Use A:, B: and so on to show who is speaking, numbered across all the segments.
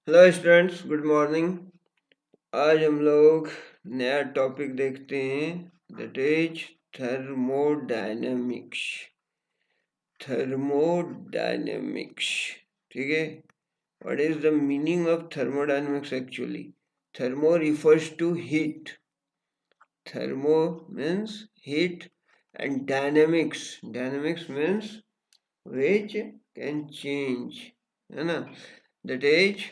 A: Hello students, good morning. आज हम लोग नया टॉपिक देखते हैं, दैट इज थर्मोडायनेमिक्स। थर्मोडायनेमिक्स, ठीक है। What is the meaning of thermodynamics actually? Thermo refers to heat. Thermo means heat, and dynamics means which can change, है ना? That is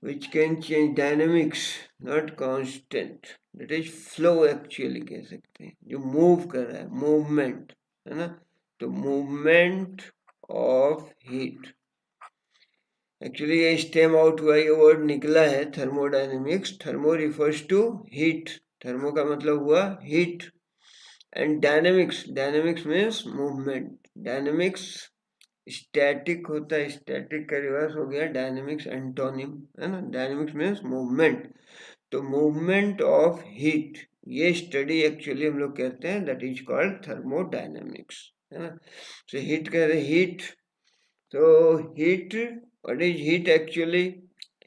A: which can change, dynamics not constant, that is flow actually कह सकते हैं, जो move कर रहा है, movement, है ना? तो मूवमेंट ऑफ हीट, एक्चुअली ये स्टेम आउट हुआ, ये वर्ड निकला है thermodynamics. Thermo refers to heat, thermo का मतलब हुआ heat, and dynamics means movement. Dynamics static होता है, स्टैटिक का रिवर्स हो गया डायनेमिक्स, एंटोनिम, है ना? Dynamics means movement. तो मूवमेंट ऑफ हीट, ये स्टडी एक्चुअली हम लोग कहते हैं, दैट इज कॉल्ड थर्मोडायनेमिक्स, है ना? तो हीट कह रहे हीट, तो heat, what is heat actually?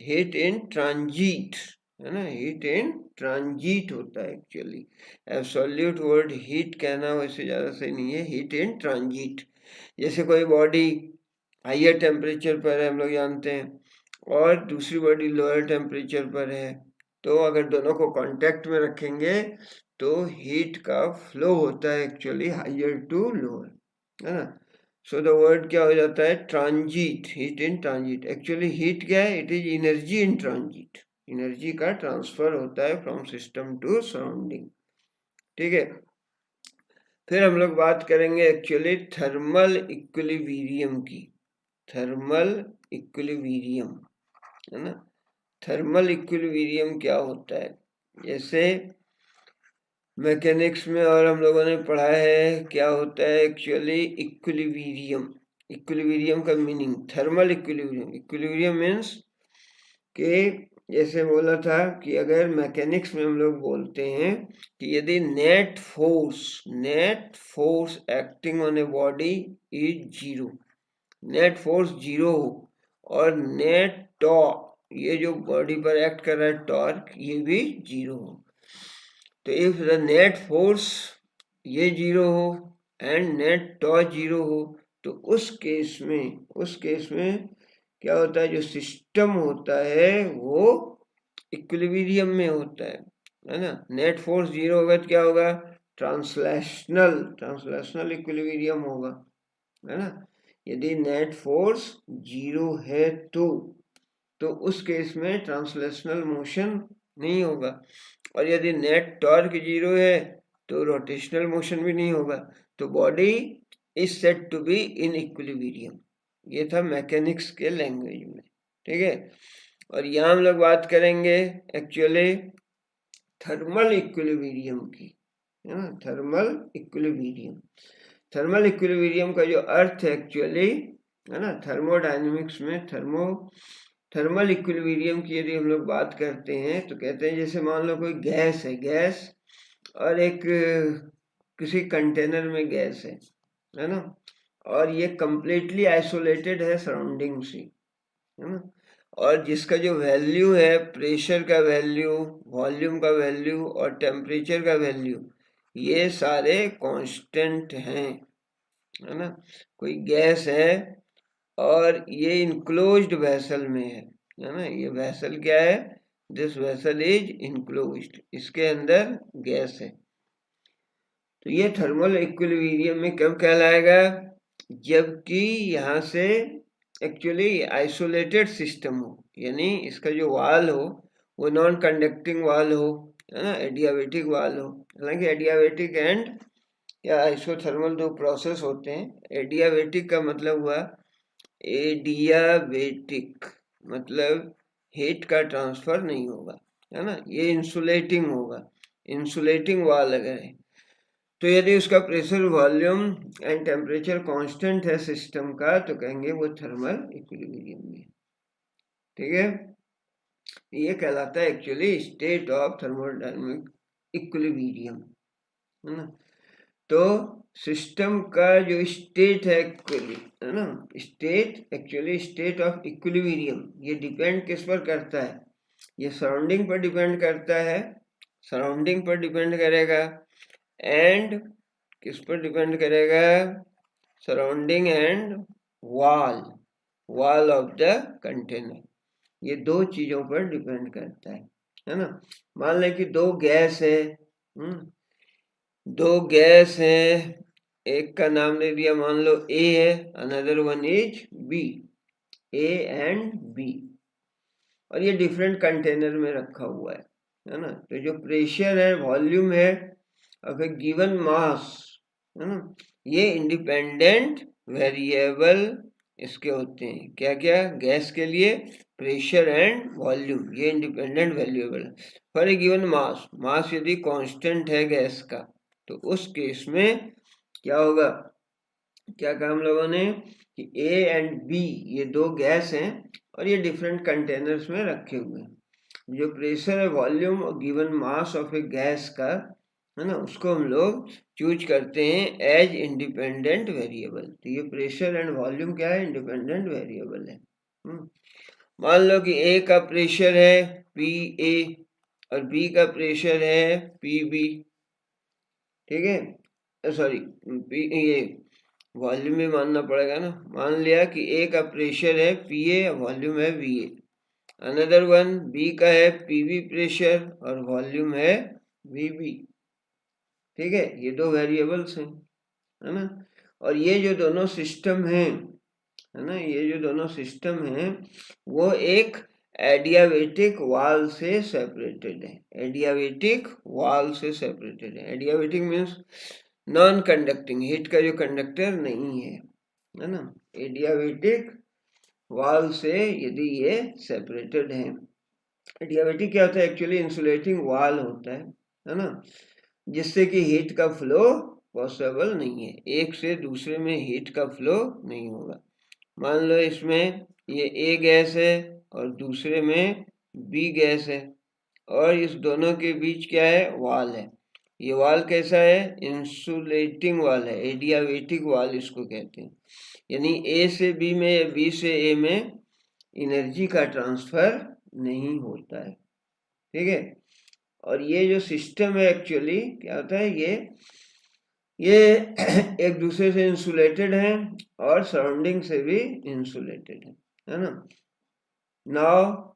A: Heat in transit, है ना? हीट इन ट्रांजिट होता है एक्चुअली। एब्सोल्यूट वर्ड हीट कहना वैसे ज़्यादा सही नहीं है, हीट इन ट्रांजिट। जैसे कोई बॉडी हाइयर टेम्परेचर पर है, हम लोग जानते हैं, और दूसरी बॉडी लोअर टेम्परेचर पर है, तो अगर दोनों को कांटेक्ट में रखेंगे तो हीट का फ्लो होता है एक्चुअली हाइयर टू लोअर, है ना? सो द वर्ड क्या हो जाता है? Transit, heat in transit. Actually heat क्या है? It is energy in transit, energy का ट्रांसफर होता है फ्रॉम सिस्टम टू सराउंडिंग, ठीक है। फिर हम लोग बात करेंगे एक्चुअली थर्मल इक्विलिब्रियम की। थर्मल इक्विलिब्रियम, है ना? थर्मल इक्विलिब्रियम क्या होता है? जैसे मैकेनिक्स में और हम लोगों ने पढ़ा है, क्या होता है एक्चुअली इक्विलिब्रियम? इक्विलिब्रियम का meaning, thermal equilibrium, equilibrium means कि जैसे बोला था कि अगर मैकेनिक्स में हम लोग बोलते हैं कि यदि net force acting on a body is zero, net force zero हो, और नेट टॉर्क, ये जो बॉडी पर एक्ट कर रहा है टॉर्क, ये भी जीरो हो, तो इफ द नेट फोर्स ये जीरो हो एंड नेट टॉर्क जीरो हो, तो उस केस में क्या होता है? जो सिस्टम होता है वो इक्विलिब्रियम में होता है ना? नेट फोर्स जीरो होगा तो क्या होगा? ट्रांसलेशनल इक्विलिब्रियम होगा, है ना? यदि नेट फोर्स जीरो है तो उस केस में ट्रांसलेशनल मोशन नहीं होगा, और यदि नेट टॉर्क जीरो है तो रोटेशनल मोशन भी नहीं होगा, तो body is said to be in equilibrium. ये था मैकेनिक्स के लैंग्वेज में, ठीक है। और यहाँ हम लोग बात करेंगे एक्चुअली थर्मल इक्विलिब्रियम की, है ना? थर्मल इक्विलिब्रियम का जो अर्थ है एक्चुअली, है ना, थर्मोडायनेमिक्स में थर्मल इक्विलिब्रियम की यदि हम लोग बात करते हैं तो कहते हैं, जैसे मान लो कोई गैस है, गैस और एक किसी कंटेनर में गैस है ना, और ये कंप्लीटली आइसोलेटेड है सराउंडिंग से, है ना? और जिसका जो वैल्यू है, प्रेशर का वैल्यू, वॉल्यूम का वैल्यू और टेम्परेचर का वैल्यू, ये सारे कांस्टेंट हैं, है ना? कोई गैस है और ये इनक्लोज्ड वेसल में है ना? ये वेसल क्या है? दिस वेसल इज इनक्लोज्ड, इसके अंदर गैस है। तो ये थर्मल इक्विलिब्रियम में कब कहलाएगा? जबकि यहाँ से एक्चुअली आइसोलेटेड सिस्टम हो, यानी इसका जो वाल हो वो नॉन कंडक्टिंग वाल हो, है ना, एडियाबेटिक वाल हो। हालांकि एडियाबेटिक एंड या आइसोथर्मल दो प्रोसेस होते हैं। एडियाबेटिक का मतलब हुआ, एडियाबेटिक मतलब हीट का ट्रांसफर नहीं होगा, है ना, ये इंसुलेटिंग होगा, इंसुलेटिंग वाल अगर है तो यदि उसका pressure, volume and temperature constant है सिस्टम का, तो कहेंगे वो थर्मल इक्विलिब्रियम में, ठीक है। ये कहलाता है actually state of thermodynamic equilibrium, है ना? तो सिस्टम का जो स्टेट है एक्चुअली, है ना, स्टेट ऑफ इक्विलिब्रियम, ये डिपेंड किस पर करता है? ये सराउंडिंग पर डिपेंड करता है, सराउंडिंग पर डिपेंड करेगा, एंड किस पर डिपेंड करेगा? Surrounding and wall of the container, ये दो चीजों पर डिपेंड करता है ना। मान लें कि दो गैस है, दो गैस है, एक का नाम ले दिया, मान लो ए है, another one is B, A and B, और ये डिफरेंट कंटेनर में रखा हुआ है ना। तो जो प्रेशर है, वॉल्यूम है ऑफ ए गिवन मास, है ना, ये इंडिपेंडेंट वेरिएबल इसके होते हैं। क्या क्या? गैस के लिए प्रेशर एंड वॉल्यूम, ये इंडिपेंडेंट वेरिएबल है फॉर ए गिवन मास। मास यदि कांस्टेंट है गैस का, तो उस केस में क्या होगा? क्या कहा हम लोगों ने कि ए एंड बी ये दो गैस हैं और ये डिफरेंट कंटेनर्स में रखे हुए हैं। जो प्रेशर है, वॉल्यूम और given mass of A gas का, है ना, उसको हम लोग चूज करते हैं एज इंडिपेंडेंट वेरिएबल। तो ये प्रेशर एंड वॉल्यूम क्या है? इंडिपेंडेंट वेरिएबल है। मान लो कि ए का प्रेशर है पी ए और बी का प्रेशर है पी बी, ठीक है, सॉरी ये वॉल्यूम भी मानना पड़ेगा ना। मान लिया कि ए का प्रेशर है पी ए, वॉल्यूम है V A. Another one B का है पी बी प्रेशर और वॉल्यूम है वी बी, ठीक है। ये दो वेरिएबल्स हैं, है ना। और ये जो दोनों सिस्टम हैं, है ना, ये जो दोनों सिस्टम हैं वो एक एडियाबेटिक वाल से सेपरेटेड है। एडियाबेटिक वाल से सेपरेटेड है। Adiabatic means non conducting, heat का जो कंडक्टर नहीं है ना। एडियाबेटिक वाल से यदि ये सेपरेटेड है। एडियाबेटिक क्या होता है? एक्चुअली इंसुलेटिंग वाल होता है ना, जिससे कि हीट का फ्लो पॉसिबल नहीं है, एक से दूसरे में हीट का फ्लो नहीं होगा। मान लो इसमें ये ए गैस है और दूसरे में बी गैस है, और इस दोनों के बीच क्या है? वाल है। ये वाल कैसा है? इंसुलेटिंग वाल है, एडियाबेटिक वाल इसको कहते हैं। यानी ए से बी में या बी से ए में एनर्जी का ट्रांसफर नहीं होता है, ठीक है। और ये जो सिस्टम है एक्चुअली क्या होता है? ये एक दूसरे से इंसुलेटेड है और सराउंडिंग से भी इंसुलेटेड है ना। नाउ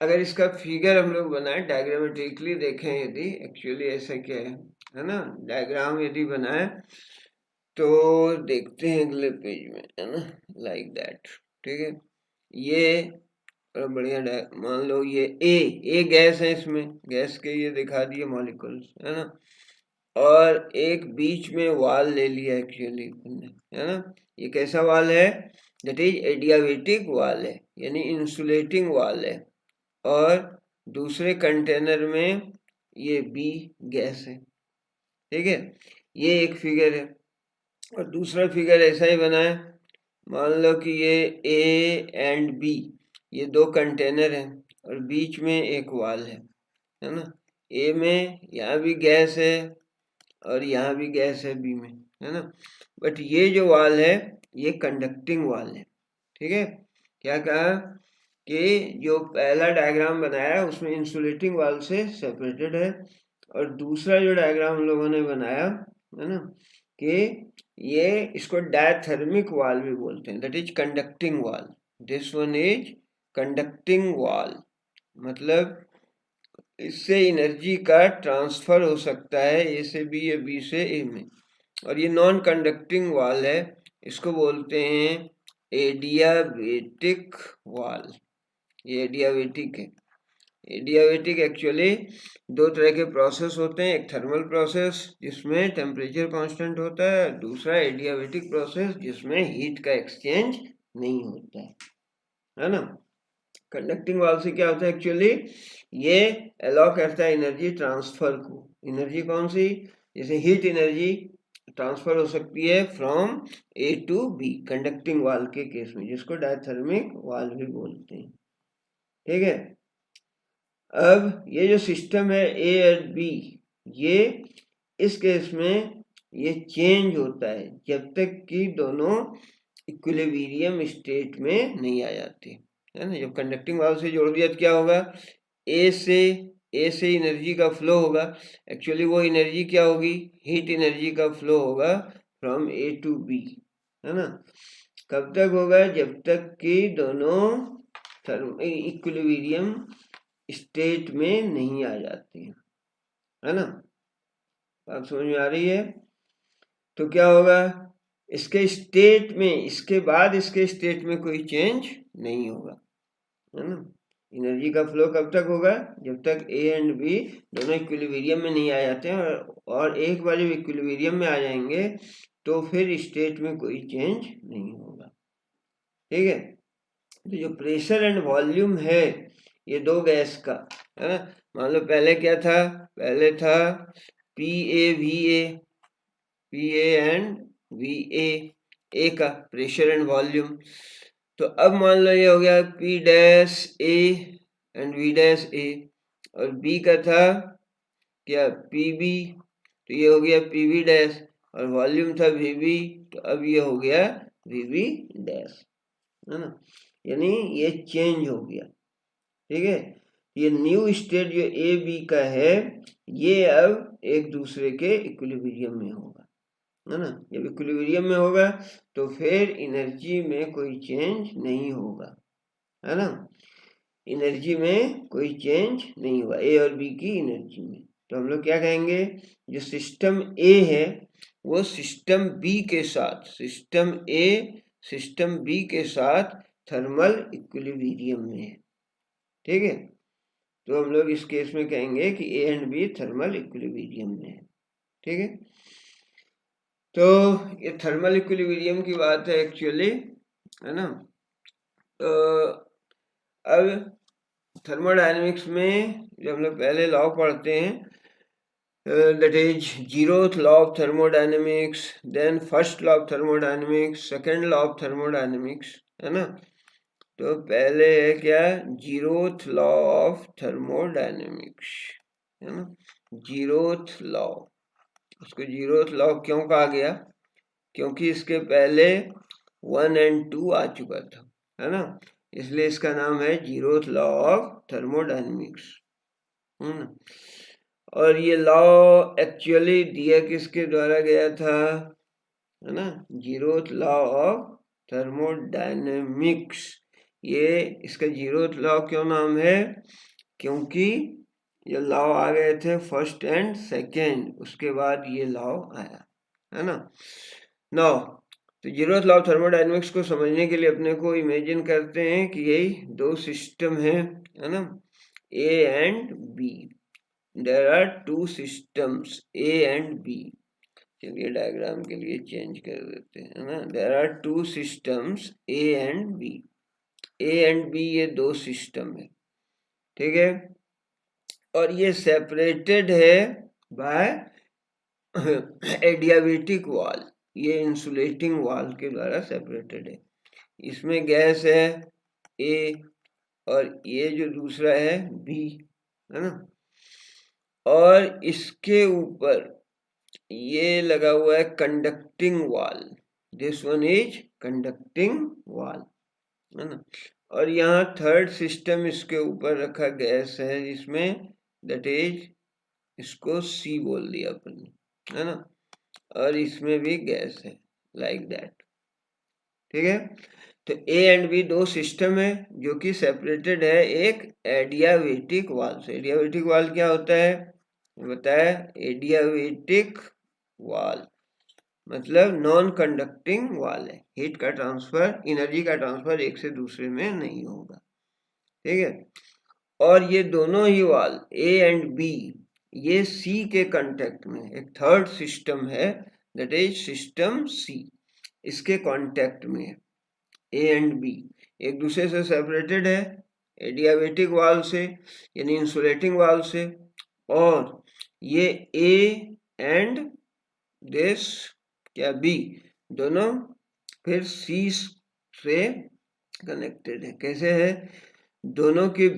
A: अगर इसका फिगर हम लोग बनाए, डायग्रामेटिकली देखें, यदि एक्चुअली ऐसा क्या है ना, डायग्राम यदि बनाए तो देखते हैं अगले पेज में, है ना, लाइक दैट, ठीक है। ये बढ़िया मान लो ये ए गैस है, इसमें गैस के ये दिखा दिए मॉलिक्यूल्स, है ना, और एक बीच में वाल ले लिया एक्चुअली, है ना। ये कैसा वाल है? दैट इज एडियाबेटिक वाल है, यानी इंसुलेटिंग वाल है। और दूसरे कंटेनर में ये बी गैस है, ठीक है। ये एक फिगर है। और दूसरा फिगर ऐसा ही बना है। मान लो कि ये ए एंड बी ये दो कंटेनर हैं और बीच में एक वाल है ना। ए में यहाँ भी गैस है और यहाँ भी गैस है बी में, है ना। बट ये जो वाल है ये कंडक्टिंग वाल है, ठीक है। क्या कहा कि जो पहला डायग्राम बनाया उसमें इंसुलेटिंग वाल से सेपरेटेड है, और दूसरा जो डायग्राम हम लोगों ने बनाया, है ना, कि ये इसको डायथर्मिक वाल भी बोलते हैं, दैट इज कंडक्टिंग वाल। दिस वन इज कंडक्टिंग वाल, मतलब इससे एनर्जी का ट्रांसफर हो सकता है ए से बी या बी से ए में। और ये नॉन कंडक्टिंग वाल है, इसको बोलते हैं एडियाबेटिक वाल। ये एडियाबेटिक है। एडियाबेटिक एक्चुअली दो तरह के प्रोसेस होते हैं, एक थर्मल प्रोसेस जिसमें टेम्परेचर कांस्टेंट होता है, दूसरा एडियाबेटिक प्रोसेस जिसमें हीट का एक्सचेंज नहीं होता है ना। कंडक्टिंग वाल से क्या होता है एक्चुअली? ये अलाउ करता है एनर्जी ट्रांसफर को। एनर्जी कौन सी? जैसे हीट एनर्जी ट्रांसफर हो सकती है from A to B conducting wall के केस में, जिसको डायथर्मिक वाल भी बोलते हैं, ठीक है। अब ये जो सिस्टम है ए और बी, ये इस केस में ये चेंज होता है जब तक कि दोनों इक्विलिब्रियम स्टेट में नहीं आ जाते, है ना। जब कंडक्टिंग वाल्व से जोड़ दिया तो क्या होगा, ए से एनर्जी का फ्लो होगा। एक्चुअली वो एनर्जी क्या होगी, हीट एनर्जी का फ्लो होगा फ्रॉम ए टू बी, है ना। कब तक होगा, जब तक कि दोनों इक्विलिब्रियम स्टेट में नहीं आ जाते, है ना। बात समझ में आ रही है। तो क्या होगा, इसके स्टेट में, इसके बाद इसके स्टेट में कोई चेंज नहीं होगा, है ना। एनर्जी का फ्लो कब तक होगा, जब तक ए एंड बी दोनों इक्विलिब्रियम में नहीं आ जाते हैं, और एक बार जब इक्विलिब्रियम में आ जाएंगे तो फिर स्टेट में कोई चेंज नहीं होगा, ठीक है। तो जो प्रेशर एंड वॉल्यूम है ये दो गैस का, है ना। मान लो पहले क्या था, पहले था P A and V A का प्रेशर एंड वॉल्यूम। तो अब मान लो ये हो गया P dash A and V dash A, और बी का था क्या, पी बी, तो ये हो गया पी बी डैश, और वॉल्यूम था वी बी, तो अब ये हो गया वी बी डैश, है ना। यानी ये चेंज हो गया, ठीक है। ये न्यू स्टेट जो ए बी का है ये अब एक दूसरे के इक्विलिब्रियम में होगा, है ना। जब इक्विलिब्रियम में होगा तो फिर एनर्जी में कोई चेंज नहीं होगा, है ना। एनर्जी में कोई चेंज नहीं हुआ ए और बी की एनर्जी में। तो हम लोग क्या कहेंगे, जो सिस्टम ए है वो सिस्टम बी के साथ, सिस्टम ए सिस्टम बी के साथ थर्मल इक्विलिब्रियम में है, ठीक है। तो हम लोग इस केस में कहेंगे कि A and B thermal equilibrium में है, ठीक है। तो ये थर्मल इक्विलिब्रियम की बात है एक्चुअली, है ना। तो अब थर्मोडायनेमिक्स में जब हम लोग पहले लॉ पढ़ते हैं, that is zeroth law of thermodynamics, then first law of thermodynamics, second law of thermodynamics, है ना। तो पहले है क्या, जीरोथ लॉ ऑफ थर्मोडायनेमिक्स, है ना। जीरोथ लॉ, उसको जीरोथ लॉ क्यों कहा गया, क्योंकि इसके पहले 1 एंड 2 आ चुका था, है ना। इसलिए इसका नाम है जीरोथ लॉ ऑफ थर्मोडायनेमिक्स, है ना। और ये लॉ एक्चुअली दिया किसके द्वारा गया था, है ना, जीरोथ लॉ ऑफ थर्मोडायनेमिक्स। ये इसका जीरोथ लॉ क्यों नाम है, क्योंकि ये लॉ आ गए थे फर्स्ट एंड सेकेंड, उसके बाद ये लॉ आया, है ना। नौ, तो जीरोथ लॉ ऑफ थर्मोडायनेमिक्स को समझने के लिए अपने को इमेजिन करते हैं कि यही दो सिस्टम है ना, A and B. There are two systems A and B. चलिए डायग्राम के लिए चेंज कर देते हैं, है ना। There are two systems A and B. A and B ये दो सिस्टम है, ठीक है। और ये सेपरेटेड है बाय एडियाबेटिक वॉल, ये इंसुलेटिंग वॉल के द्वारा सेपरेटेड है। इसमें गैस है ए और ये जो दूसरा है बी, है ना। और इसके ऊपर ये लगा हुआ है conducting wall, this one is conducting wall, है ना। और यहाँ थर्ड सिस्टम इसके ऊपर रखा गैस है जिसमें, दैट इज, इसको सी बोल दिया अपन ने, है ना। और इसमें भी गैस है, लाइक दैट, ठीक है। तो ए एंड बी दो सिस्टम है जो कि सेपरेटेड है एक एडियाबेटिक वॉल से। एडियाबेटिक वॉल क्या होता है बताया, एडियाबेटिक वॉल मतलब नॉन कंडक्टिंग वॉल है, हीट का ट्रांसफर, एनर्जी का ट्रांसफर एक से दूसरे में नहीं होगा, ठीक है। और ये दोनों ही वॉल ए एंड बी ये सी के कांटेक्ट में, एक थर्ड सिस्टम है दैट इज सिस्टम सी, इसके कांटेक्ट में है ए एंड बी, एक दूसरे से सेपरेटेड है एडियाबेटिक वाल से यानी इंसुलेटिंग वाल से, और ये ए एंड दिस क्या बी दोनों फिर सी से कनेक्टेड है। कैसे है, दोनों के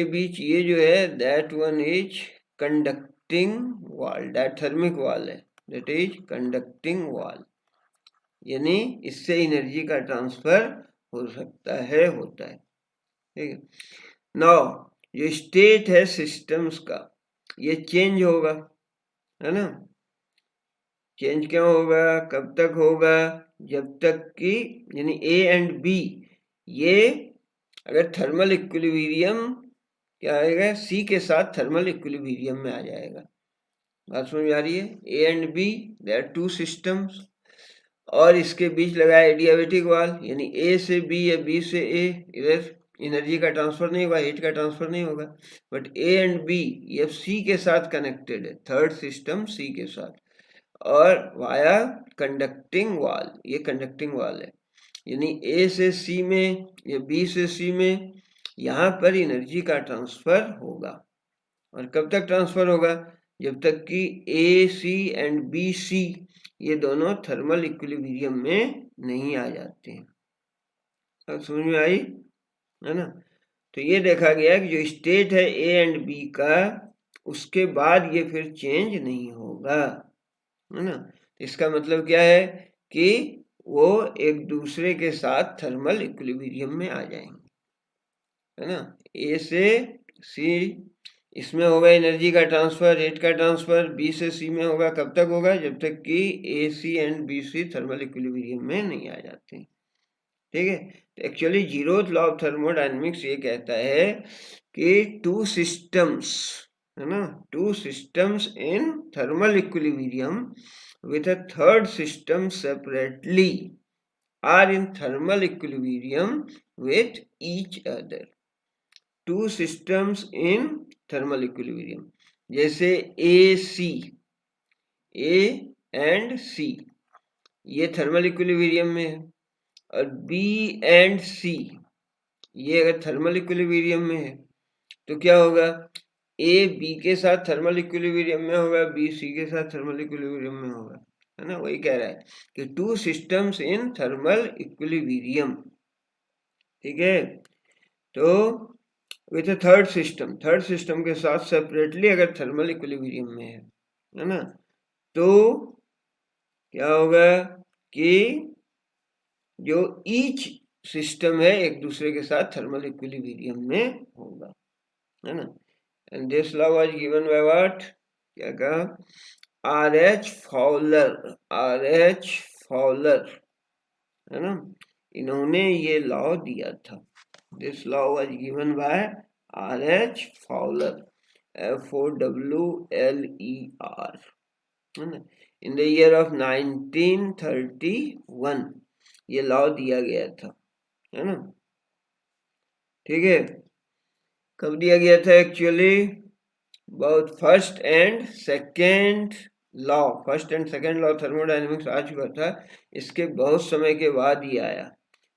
A: बीच ये जो है that one is conducting wall, diathermic wall है, दैट इज कंडक्टिंग वॉल, यानी इससे एनर्जी का ट्रांसफर हो सकता है, होता है। ठीक है, नाउ जो स्टेट है सिस्टम्स का ये चेंज होगा, है ना। चेंज क्यों होगा, कब तक होगा, जब तक कि यानी ए एंड बी ये अगर थर्मल इक्विलिब्रियम क्या आएगा, सी के साथ थर्मल इक्विलिब्रियम में आ जाएगा। बात समझ में आ रही है, A and B they are two systems, और इसके बीच लगा एडियाबेटिक वाल, यानी ए से बी या बी से ए, इधर एनर्जी का ट्रांसफर नहीं होगा, हीट का ट्रांसफर नहीं होगा। बट ए एंड बी ये सी के साथ कनेक्टेड है, थर्ड सिस्टम सी के साथ, और वाया कंडक्टिंग वाल, ये कंडक्टिंग वाल है, यानी ए से सी में या बी से सी में यहाँ पर एनर्जी का ट्रांसफर होगा। और कब तक ट्रांसफर होगा, जब तक कि ए सी एंड बी सी ये दोनों थर्मल इक्विलिब्रियम में नहीं आ जाते हैं। सब समझ में आई, है ना। तो ये देखा गया कि जो स्टेट है ए एंड बी का, उसके बाद ये फिर चेंज नहीं होगा, है ना। इसका मतलब क्या है कि वो एक दूसरे के साथ थर्मल इक्विलिब्रियम में आ जाएंगे, है ना। ए से सी इसमें होगा एनर्जी का ट्रांसफर, हीट का ट्रांसफर, बी से सी में होगा, कब तक होगा, जब तक कि A C and B C thermal equilibrium में नहीं आ जाते। ठीक है, तो actually zeroth law of thermodynamics ये कहता है कि टू सिस्टम्स, है ना, two systems in thermal equilibrium with a third system separately are in thermal equilibrium with each other. Two systems in thermal equilibrium, जैसे A एंड C ये thermal equilibrium में है, और B एंड C ये अगर thermal equilibrium में है तो क्या होगा, A B के साथ थर्मल इक्विलिब्रियम में होगा, B C के साथ थर्मल इक्विलिब्रियम में होगा, है ना। वही कह रहा है कि two systems in thermal equilibrium. ठीक है, तो विथ ए थर्ड सिस्टम के साथ सेपरेटली अगर थर्मल इक्विलिब्रियम में है ना, तो क्या होगा कि जो ईच सिस्टम है एक दूसरे के साथ थर्मल इक्विलिब्रियम में होगा, है ना। And this law was given by what, क्या कहा, R.H. फॉलर, है ना, इन्होंने ये लॉ दिया था। This law was given by R.H. Fowler, FOWLER, है ना, इन द ईयर ऑफ 1931 ये लॉ दिया गया था, है ना। ठीक है, कब दिया गया था एक्चुअली, बहुत first and second law thermodynamics आ चुका था, इसके बहुत समय के बाद ही आया।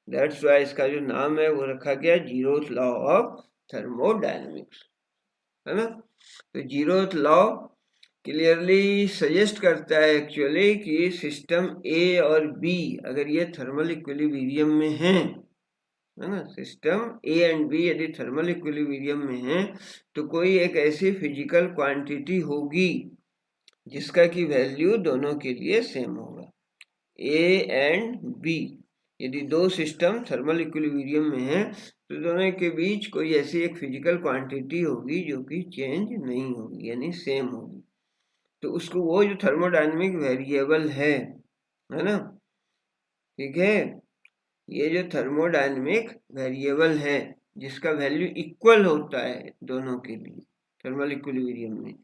A: दैट्स वाई इसका जो नाम है वो रखा गया जीरोथ लॉ ऑफ थर्मोडायनेमिक्स, है ना। तो जीरोथ लॉ क्लियरली सजेस्ट करता है एक्चुअली कि सिस्टम ए और बी अगर ये थर्मल इक्विलिब्रियम में हैं, है ना, सिस्टम ए एंड बी यदि थर्मल इक्विलिब्रियम में है तो कोई एक ऐसी फिजिकल क्वांटिटी होगी जिसका की वैल्यू दोनों के लिए सेम होगा। ए एंड बी यदि दो सिस्टम थर्मल इक्विलिब्रियम में है तो दोनों के बीच कोई ऐसी एक फिजिकल क्वांटिटी होगी जो कि चेंज नहीं होगी, यानी सेम होगी। तो उसको वो जो थर्मोडायनेमिक वेरिएबल है ना, ठीक है, ये जो थर्मोडायनेमिक वेरिएबल है जिसका वैल्यू इक्वल होता है दोनों के लिए थर्मल इक्विलिब्रियम में,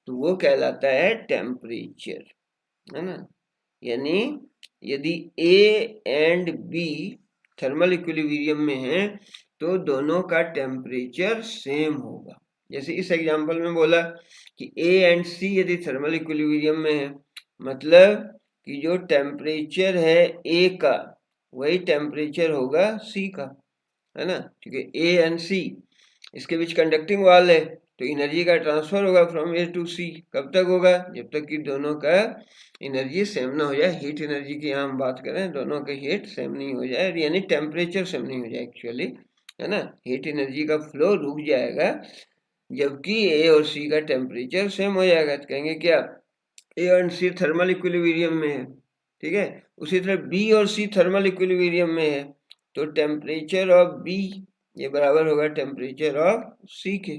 A: तो वो कहलाता है टेम्परेचर, है ना। यानी यदि A and B thermal equilibrium में है तो दोनों का टेम्परेचर सेम होगा। जैसे इस एग्जांपल में बोला कि ए एंड सी यदि थर्मल इक्विलिब्रियम में है, मतलब कि जो टेम्परेचर है ए का वही टेम्परेचर होगा सी का, है ना, ठीक है। ए एंड सी इसके बीच कंडक्टिंग वॉल है तो एनर्जी का ट्रांसफर होगा फ्रॉम ए टू सी, कब तक होगा, जब तक कि दोनों का एनर्जी सेम ना हो जाए, हीट एनर्जी की हम बात करें, दोनों का हीट सेम नहीं हो जाए, यानी टेम्परेचर सेम नहीं हो जाए एक्चुअली, है ना। हीट एनर्जी का फ्लो रुक जाएगा जबकि ए और सी का टेम्परेचर सेम हो जाएगा, तो कहेंगे क्या, ए और सी थर्मल इक्विलिब्रियम में है, ठीक है। उसी तरह बी और सी थर्मल इक्विलिब्रियम में है, तो टेम्परेचर ऑफ बी ये बराबर होगा टेम्परेचर ऑफ सी के।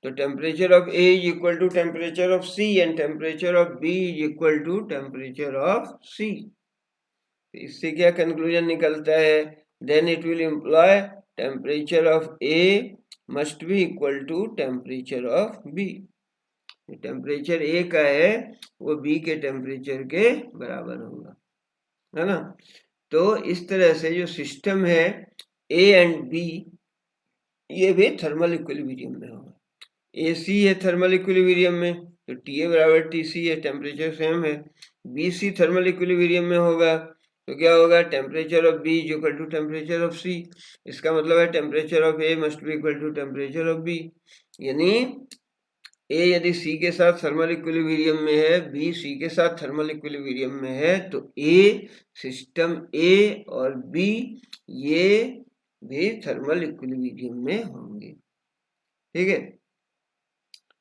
A: तो temperature of A is equal to temperature of C and temperature of B is equal to temperature of C. इससे क्या कंक्लूजन निकलता है, then it will imply temperature of A must be equal to temperature of B. Temperature A का है वो B के temperature के बराबर होगा, है ना। तो इस तरह से जो सिस्टम है ए एंड बी ये भी थर्मल इक्विलिब्रियम में होगा। ए सी है थर्मल इक्विलिब्रियम में, तो टी ए बराबर टी सी है, टेम्परेचर सेम है। बी सी थर्मल इक्विलिब्रियम में होगा, तो क्या होगा, temperature of B is equal to temperature of C. इसका मतलब है temperature of A must be equal to temperature of B. यानी ए यदि सी के साथ थर्मल इक्विलिब्रियम में है, बी सी के साथ थर्मल इक्विलिब्रियम में है, तो ए सिस्टम ए और बी ये भी थर्मल इक्विलिब्रियम में होंगे, ठीक है।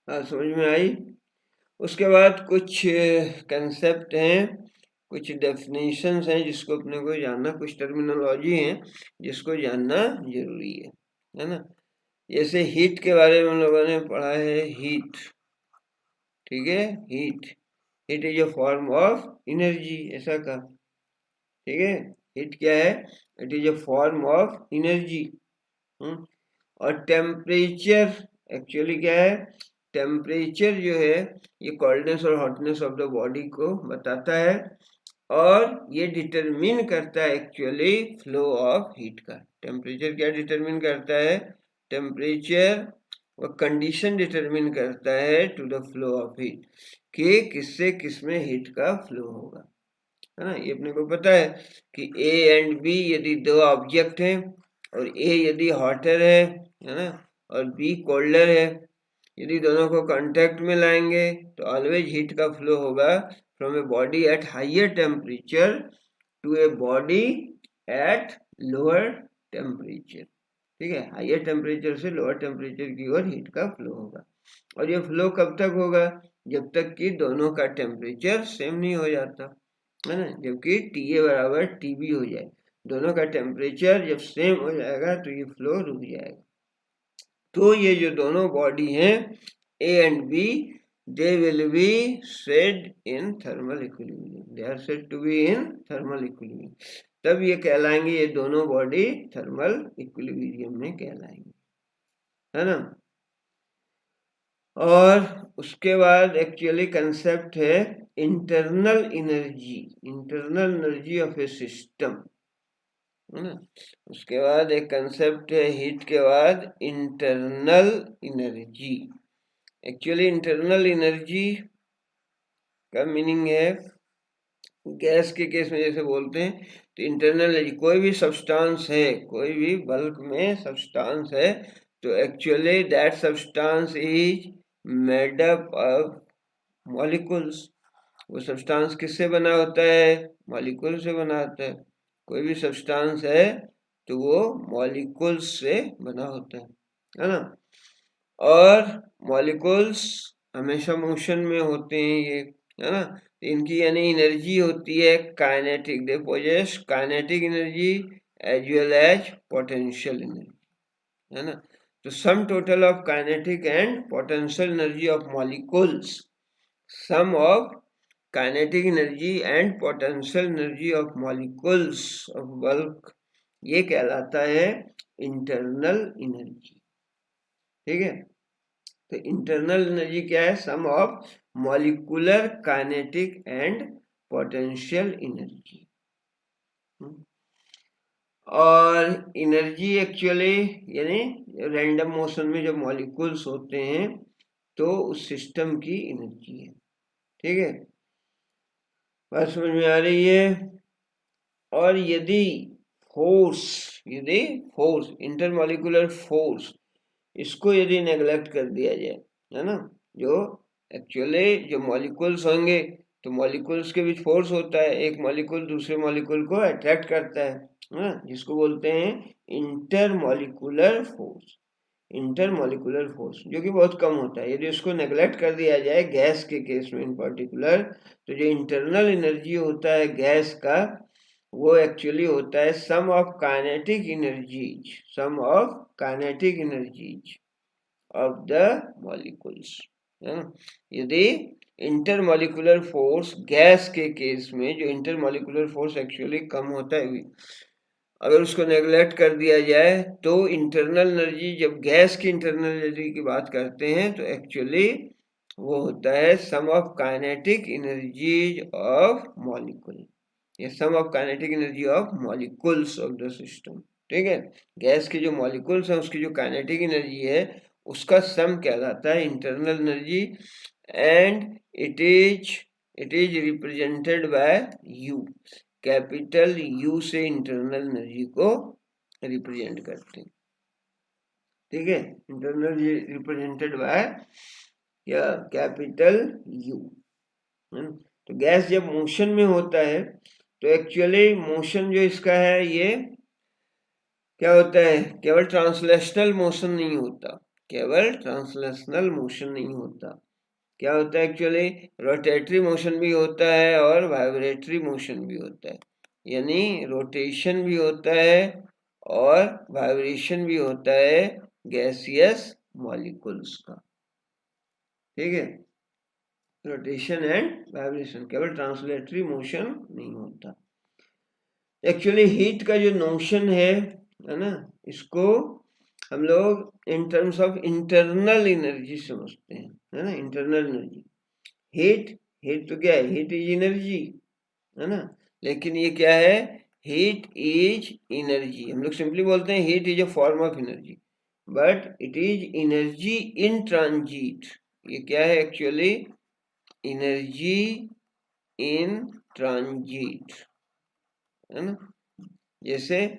A: समझ में आई। उसके बाद कुछ कंसेप्ट हैं, कुछ डेफिनेशंस हैं जिसको अपने को जानना, कुछ टर्मिनोलॉजी हैं जिसको जानना जरूरी है ना। जैसे हीट के बारे में हम लोगों ने पढ़ा है, हीट, ठीक है। Heat is a form of energy, ऐसा कहा, ठीक है। हीट क्या है, it is a form of energy. और टेम्परेचर एक्चुअली क्या है, टेम्परेचर जो है ये कोल्डनेस और हॉटनेस ऑफ द बॉडी को बताता है, और ये डिटरमिन करता है एक्चुअली फ्लो ऑफ हीट का। टेम्परेचर क्या डिटरमिन करता है, टेम्परेचर वो कंडीशन डिटरमिन करता है to the flow of heat, कि किससे किसमें हीट का फ्लो होगा, है ना। ये अपने को पता है कि ए एंड बी यदि दो ऑब्जेक्ट हैं और ए यदि हॉटर है ना, और बी कोल्डर है, यदि दोनों को कांटेक्ट में लाएंगे तो ऑलवेज हीट का फ्लो होगा from a body at higher temperature to a body at lower temperature, ठीक है। हायर टेम्परेचर से लोअर टेम्परेचर की ओर हीट का फ्लो होगा। और ये फ्लो कब तक होगा, जब तक कि दोनों का टेम्परेचर सेम नहीं हो जाता, है ना। जबकि टी ए बराबर टी बी हो जाए, दोनों का टेम्परेचर जब सेम हो जाएगा तो ये फ्लो रुक जाएगा। तो ये जो दोनों बॉडी हैं A and B, they will be said in thermal equilibrium, they are said to be in thermal equilibrium, तब ये कहलाएंगे, ये दोनों बॉडी थर्मल इक्विलिब्रियम में कहलाएंगे, है ना। और उसके बाद एक्चुअली कंसेप्ट है internal energy of A system, है ना। उसके बाद एक कंसेप्ट है हीट के बाद internal energy. Actually internal energy का मीनिंग है, गैस के केस में जैसे बोलते हैं तो इंटरनल एनर्जी, कोई भी सब्सटेंस है, कोई भी बल्क में सब्सटेंस है, तो actually that substance is made up of molecules. वो सब्सटेंस किससे बना होता है, मॉलिक्यूल से बना होता है। कोई भी सब्सटेंस है तो वो मॉलिक्यूल्स से बना होता है ना। और मॉलिक्यूल्स हमेशा मोशन में होते हैं ये, है ना। इनकी यानी एनर्जी होती है kinetic, they possess kinetic energy as well as potential energy, है ना। तो sum total of kinetic and potential energy of molecules, sum of kinetic energy and potential energy of molecules of bulk, ये कहलाता है internal energy, ठीक है। तो internal energy क्या है, sum of molecular kinetic and potential energy. और energy actually यानी रैंडम मोशन में जब मॉलिक्यूल्स होते हैं तो उस सिस्टम की एनर्जी है, ठीक है। बात समझ में आ रही है। और यदि फोर्स इंटरमॉलिक्यूलर फोर्स, इसको यदि नेग्लेक्ट कर दिया जाए, है ना, जो एक्चुअली जो मॉलिक्यूल्स होंगे तो मॉलिक्यूल्स के बीच फोर्स होता है, एक मॉलिक्यूल दूसरे मॉलिक्यूल को अट्रैक्ट करता है ना, जिसको बोलते हैं इंटरमॉलिक्यूलर फोर्स। इंटरमॉलिकुलर फोर्स, जो कि बहुत कम होता है। यदि उसको नेग्लेक्ट कर दिया जाए गैस के केस में इन पर्टिकुलर, तो जो इंटरनल एनर्जी होता है गैस का, वो एक्चुअली होता है sum of kinetic energies of the molecules. यदि इंटरमॉलिकुलर फोर्स गैस के केस में, जो इंटरमॉलिकुलर फोर्स एक्चुअली कम होता है, अगर उसको नेग्लेक्ट कर दिया जाए तो इंटरनल एनर्जी, जब गैस की इंटरनल एनर्जी की बात करते हैं तो एक्चुअली वो होता है sum of kinetic energies of molecule, या sum of kinetic energy of molecules of the system. ठीक है, गैस के जो मॉलिक्यूल्स हैं उसकी जो काइनेटिक एनर्जी है उसका सम कहलाता है internal energy, and it is represented by you. Capital you से इंटरनल एनर्जी को रिप्रेजेंट करते हैं। ठीक है, इंटरनल रिप्रेजेंटेड बाय या कैपिटल यू। तो गैस जब मोशन में होता है तो एक्चुअली मोशन जो इसका है ये क्या होता है, केवल ट्रांसलेशनल मोशन नहीं होता, केवल ट्रांसलेशनल मोशन नहीं होता। क्या होता है एक्चुअली, रोटेटरी मोशन भी होता है और वाइब्रेटरी मोशन भी होता है, यानी रोटेशन भी होता है और वाइब्रेशन भी होता है गैसियस मॉलिक्यूल्स का। ठीक है, रोटेशन एंड वाइब्रेशन, केवल ट्रांसलेटरी मोशन नहीं होता। एक्चुअली हीट का जो नोशन है ना, इसको हम लोग in terms of internal energy समझते हैं, है ना, इंटरनल एनर्जी। हीट तो क्या है, हीट इज एनर्जी, है ना, लेकिन ये क्या है, हीट इज एनर्जी। हम लोग सिंपली बोलते हैं heat is a form of energy, but it is energy in transit. ये क्या है एक्चुअली, एनर्जी इन ट्रांजिट, है ना। जैसे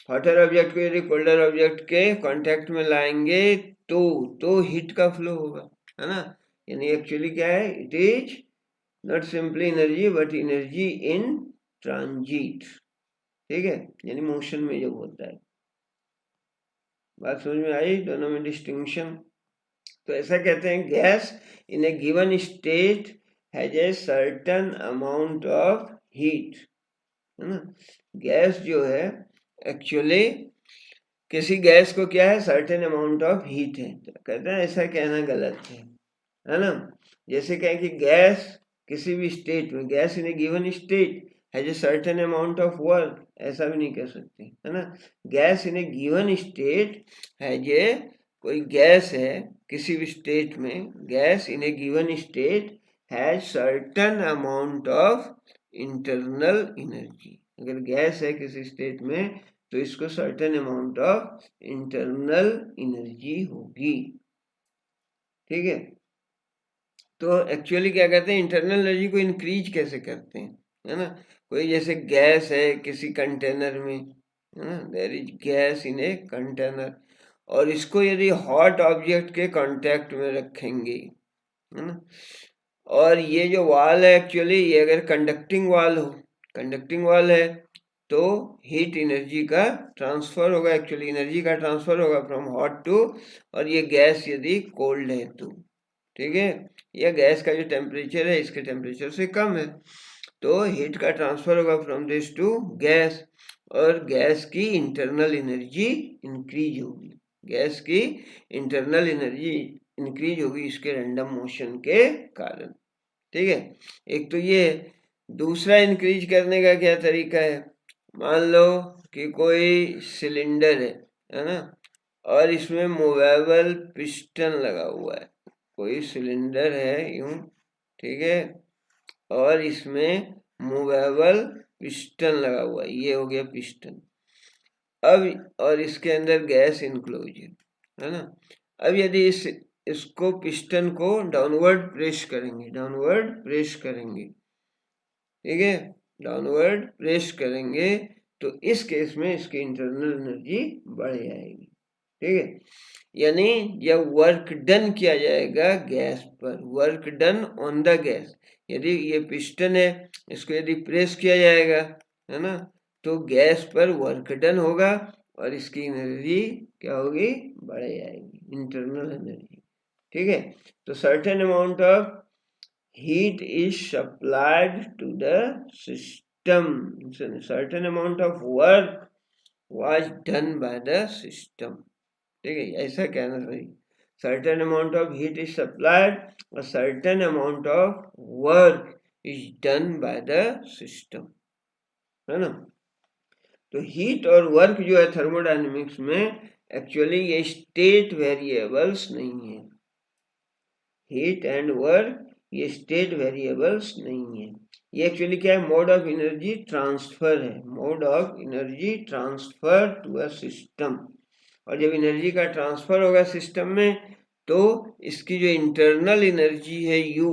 A: हॉटर ऑब्जेक्ट को यदि कोल्डर ऑब्जेक्ट के कांटेक्ट में लाएंगे तो हीट का फ्लो होगा, है ना। यानी एक्चुअली क्या है, it is not simply energy but energy in transit. ठीक है, यानी मोशन में जब होता है। बात समझ में आई, दोनों में डिस्टिंक्शन। तो ऐसा कहते हैं gas in A given state has a certain amount of heat, है ना। गैस जो है एक्चुअली, किसी गैस को क्या है, सर्टेन अमाउंट ऑफ हीट है। तो कहते हैं ऐसा कहना गलत है ना। जैसे कहें कि गैस किसी भी स्टेट में, gas in A given state has a certain amount of work, ऐसा भी नहीं कह सकते, है ना। Gas in A given state has a, कोई गैस है किसी भी स्टेट में, gas in A given state has certain amount of internal energy. अगर गैस है किसी स्टेट में तो इसको certain amount of internal energy होगी। ठीक है, तो एक्चुअली क्या कहते हैं, इंटरनल एनर्जी को इंक्रीज कैसे करते हैं, है ना। कोई जैसे गैस है किसी कंटेनर में, है ना, there is gas in a container, और इसको यदि हॉट ऑब्जेक्ट के कांटेक्ट में रखेंगे, है ना, और ये जो वाल है एक्चुअली, ये अगर कंडक्टिंग वाल है तो हीट एनर्जी का ट्रांसफर होगा, एक्चुअली एनर्जी का ट्रांसफर होगा फ्रॉम हॉट टू, और ये गैस यदि कोल्ड है तो, ठीक है, यह गैस का जो टेम्परेचर है इसके टेम्परेचर से कम है, तो हीट का ट्रांसफर होगा फ्रॉम दिस टू गैस, और गैस की इंटरनल एनर्जी इंक्रीज होगी, गैस की इंटरनल एनर्जी इंक्रीज होगी इसके रैंडम मोशन के कारण। ठीक है, एक तो ये, दूसरा इंक्रीज करने का क्या तरीका है, मान लो कि कोई सिलेंडर है ना, और इसमें मूवेबल पिस्टन लगा हुआ है, कोई सिलेंडर है यूं, ठीक है, और इसमें मूवेबल पिस्टन लगा हुआ है, ये हो गया पिस्टन। अब और इसके अंदर गैस इनक्लोज है ना। अब यदि इसको पिस्टन को डाउनवर्ड प्रेस करेंगे, ठीक है, डाउनवर्ड प्रेस करेंगे तो इस केस में इसकी इंटरनल एनर्जी बढ़ जाएगी। ठीक है, यानी जब वर्क डन किया जाएगा गैस पर, work done on the gas, यदि ये पिस्टन है इसको यदि प्रेस किया जाएगा, है ना, तो गैस पर वर्क डन होगा और इसकी एनर्जी क्या होगी, बढ़ जाएगी। इंटरनल एनर्जी, ठीक है। तो certain amount of heat is supplied to the system, certain amount of work was done by the system, ठीक है, ऐसा कहना सही। certain amount of heat is supplied, a certain amount of work is done by the system, है ना। तो heat और work जो है थर्मोडायनेमिक्स में एक्चुअली ये स्टेट वेरिएबल्स नहीं है। हीट एंड वर्क ये स्टेट वेरिएबल्स नहीं है, ये एक्चुअली क्या है, मोड ऑफ एनर्जी ट्रांसफर है, mode of energy transfer to a system. और जब एनर्जी का ट्रांसफर होगा सिस्टम में तो इसकी जो इंटरनल एनर्जी है U,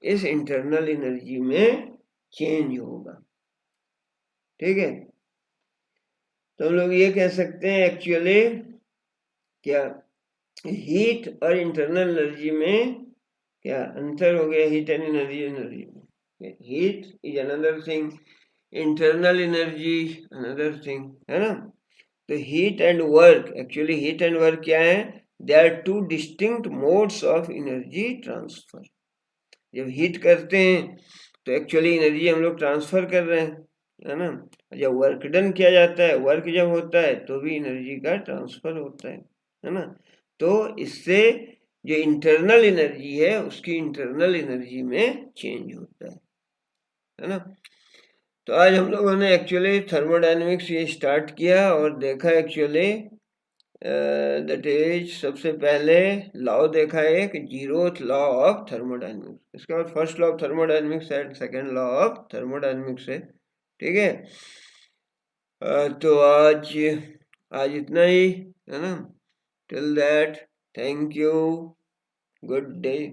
A: इस इंटरनल एनर्जी में चेंज होगा, ठीक है। तो हम लोग ये कह सकते हैं एक्चुअली क्या, हीट और इंटरनल एनर्जी में क्या अंतर हो गया, हीट एंड एनर्जी में। Heat is another thing, internal energy another thing, है ना। तो heat and work, actually heat and work क्या है, they are two distinct modes of energy transfer. जब हीट करते हैं तो एक्चुअली एनर्जी हम लोग ट्रांसफर कर रहे हैं, है ना। जब वर्क डन किया जाता है, वर्क जब होता है तो भी एनर्जी का ट्रांसफर होता है ना। तो इससे जो इंटरनल एनर्जी है उसकी इंटरनल एनर्जी में चेंज होता है ना। तो आज हम लोगों ने एक्चुअली थर्मोडायनेमिक्स ये स्टार्ट किया और देखा एक्चुअली दैट इज, सबसे पहले लॉ देखा एक, जीरोथ लॉ ऑफ थर्मोडायनेमिक्स, इसके बाद first law of thermodynamics and second law of thermodynamics है, ठीक है। तो आज इतना ही, है ना। Till that, thank you, good day.